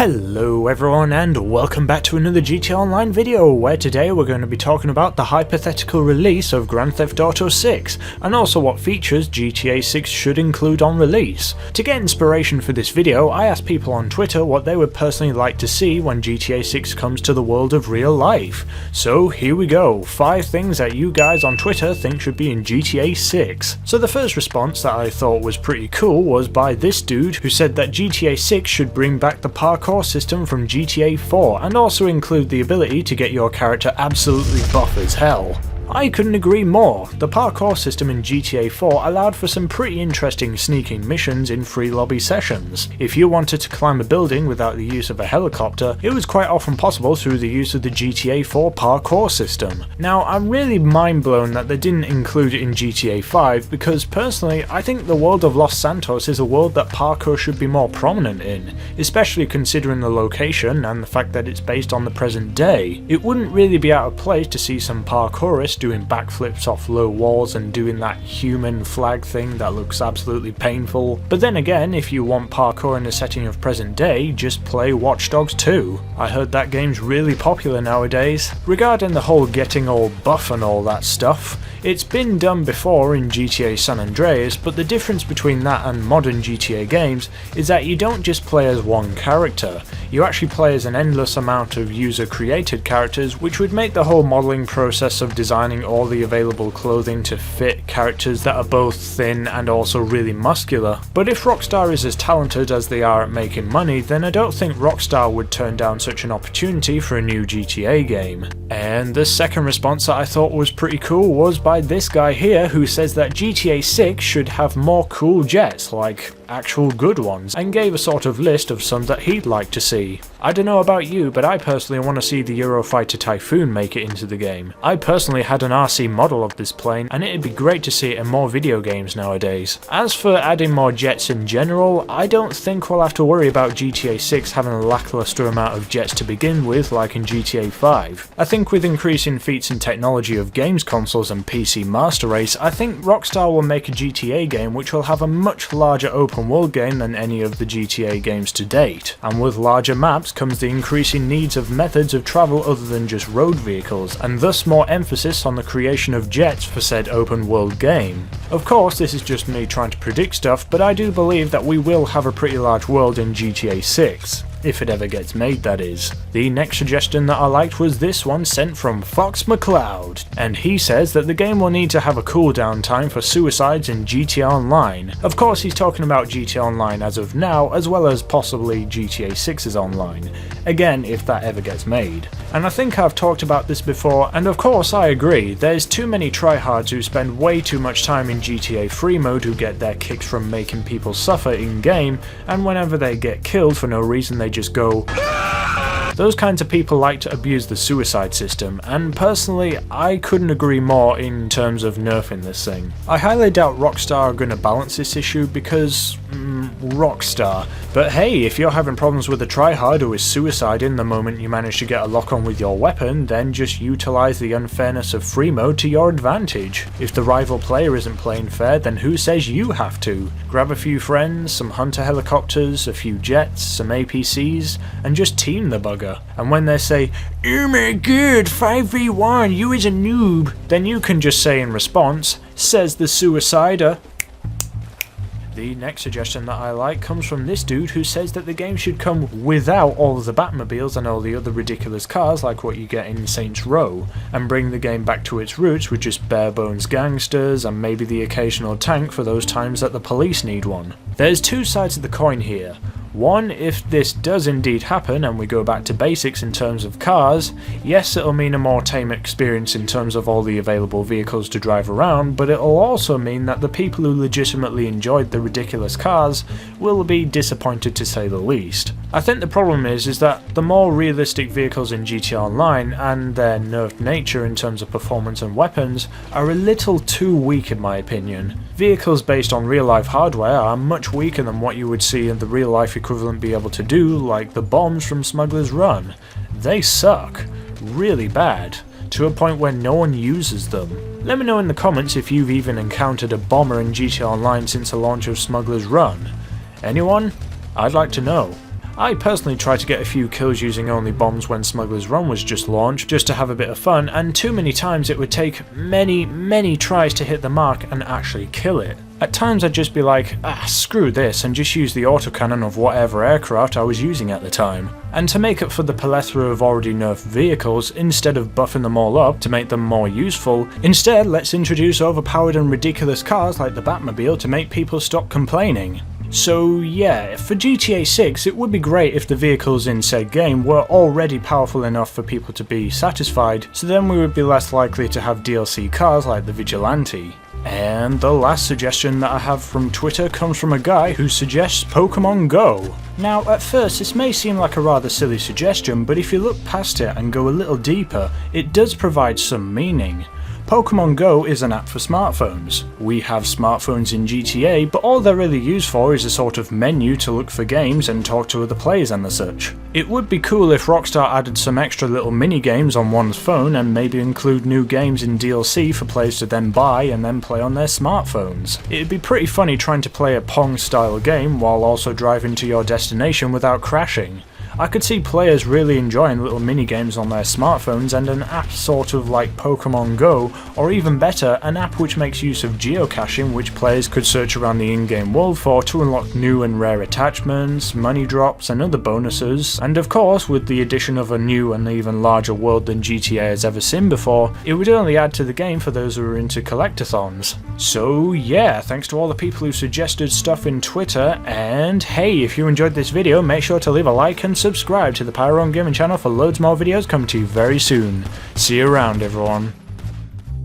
Hello everyone and welcome back to another GTA Online video, where today we're going to be talking about the hypothetical release of Grand Theft Auto 6 and also what features GTA 6 should include on release. To get inspiration for this video, I asked people on Twitter what they would personally like to see when GTA 6 comes to the world of real life. So here we go, 5 things that you guys on Twitter think should be in GTA 6. So the first response that I thought was pretty cool was by this dude who said that GTA 6 should bring back the parkour system from GTA 4 and also include the ability to get your character absolutely buff as hell. I couldn't agree more. The parkour system in GTA 4 allowed for some pretty interesting sneaking missions in free lobby sessions. If you wanted to climb a building without the use of a helicopter, it was quite often possible through the use of the GTA 4 parkour system. Now, I'm really mind blown that they didn't include it in GTA 5 because personally I think the world of Los Santos is a world that parkour should be more prominent in, especially considering the location and the fact that it's based on the present day. It wouldn't really be out of place to see some parkourists doing backflips off low walls and doing that human flag thing that looks absolutely painful. But then again, if you want parkour in the setting of present day, just play Watch Dogs 2. I heard that game's really popular nowadays. Regarding the whole getting all buff and all that stuff, it's been done before in GTA San Andreas, but the difference between that and modern GTA games is that you don't just play as one character, you actually play as an endless amount of user created characters, which would make the whole modelling process of designing all the available clothing to fit characters that are both thin and also really muscular. But if Rockstar is as talented as they are at making money, then I don't think Rockstar would turn down such an opportunity for a new GTA game. And the second response that I thought was pretty cool was by this guy here, who says that GTA 6 should have more cool jets, like actual good ones, and gave a sort of list of some that he'd like to see. I don't know about you, but I personally want to see the Eurofighter Typhoon make it into the game. I personally had an RC model of this plane, and it'd be great to see it in more video games nowadays. As for adding more jets in general, I don't think we'll have to worry about GTA 6 having a lackluster amount of jets to begin with like in GTA 5. I think with increasing feats in technology of games consoles and PC Master Race, I think Rockstar will make a GTA game which will have a much larger open world game than any of the GTA games to date. And with larger maps comes the increasing needs of methods of travel other than just road vehicles, and thus more emphasis on the creation of jets for said open world game. Of course, this is just me trying to predict stuff, but I do believe that we will have a pretty large world in GTA 6. If it ever gets made, that is. The next suggestion that I liked was this one sent from Fox McCloud, and he says that the game will need to have a cooldown time for suicides in GTA Online. Of course, he's talking about GTA Online as of now, as well as possibly GTA 6's online. Again, if that ever gets made. And I think I've talked about this before, and of course I agree, there's too many tryhards who spend way too much time in GTA free mode who get their kicks from making people suffer in game, and whenever they get killed for no reason they just go. Those kinds of people like to abuse the suicide system, and personally I couldn't agree more in terms of nerfing this thing. I highly doubt Rockstar are going to balance this issue because Rockstar. But hey, if you're having problems with a tryhard who is suiciding the moment you manage to get a lock on with your weapon, then just utilise the unfairness of free mode to your advantage. If the rival player isn't playing fair, then who says you have to? Grab a few friends, some hunter helicopters, a few jets, some APCs, and just team the bugger. And when they say, "Oh my god, 5v1, you is a noob," then you can just say in response, "Says the suicider." The next suggestion that I like comes from this dude who says that the game should come without all of the Batmobiles and all the other ridiculous cars like what you get in Saints Row, and bring the game back to its roots with just bare bones gangsters and maybe the occasional tank for those times that the police need one. There's two sides of the coin here. One, if this does indeed happen and we go back to basics in terms of cars, yes, it'll mean a more tame experience in terms of all the available vehicles to drive around, but it'll also mean that the people who legitimately enjoyed the ridiculous cars will be disappointed to say the least. I think the problem is that the more realistic vehicles in GTA Online and their nerfed nature in terms of performance and weapons are a little too weak in my opinion. Vehicles based on real life hardware are much weaker than what you would see in the real life equivalent be able to do, like the bombs from Smuggler's Run. They suck. Really bad. To a point where no one uses them. Let me know in the comments if you've even encountered a bomber in GTA Online since the launch of Smuggler's Run. Anyone? I'd like to know. I personally tried to get a few kills using only bombs when Smuggler's Run was just launched, just to have a bit of fun, and too many times it would take many tries to hit the mark and actually kill it. At times I'd just be like, screw this, and just use the autocannon of whatever aircraft I was using at the time. And to make up for the plethora of already nerfed vehicles, instead of buffing them all up to make them more useful, instead let's introduce overpowered and ridiculous cars like the Batmobile to make people stop complaining. So yeah, for GTA 6 it would be great if the vehicles in said game were already powerful enough for people to be satisfied, so then we would be less likely to have DLC cars like the Vigilante. And the last suggestion that I have from Twitter comes from a guy who suggests Pokemon Go. Now at first this may seem like a rather silly suggestion, but if you look past it and go a little deeper, it does provide some meaning. Pokemon Go is an app for smartphones. We have smartphones in GTA, but all they're really used for is a sort of menu to look for games and talk to other players and the such. It would be cool if Rockstar added some extra little mini games on one's phone and maybe include new games in DLC for players to then buy and then play on their smartphones. It'd be pretty funny trying to play a Pong style game while also driving to your destination without crashing. I could see players really enjoying little mini-games on their smartphones, and an app sort of like Pokemon Go, or even better, an app which makes use of geocaching which players could search around the in-game world for to unlock new and rare attachments, money drops and other bonuses, and of course with the addition of a new and even larger world than GTA has ever seen before, it would only add to the game for those who are into collectathons. So yeah, thanks to all the people who suggested stuff in Twitter, and hey, if you enjoyed this video make sure to leave a like and subscribe to the Parkour Gaming channel for loads more videos coming to you very soon. See you around everyone.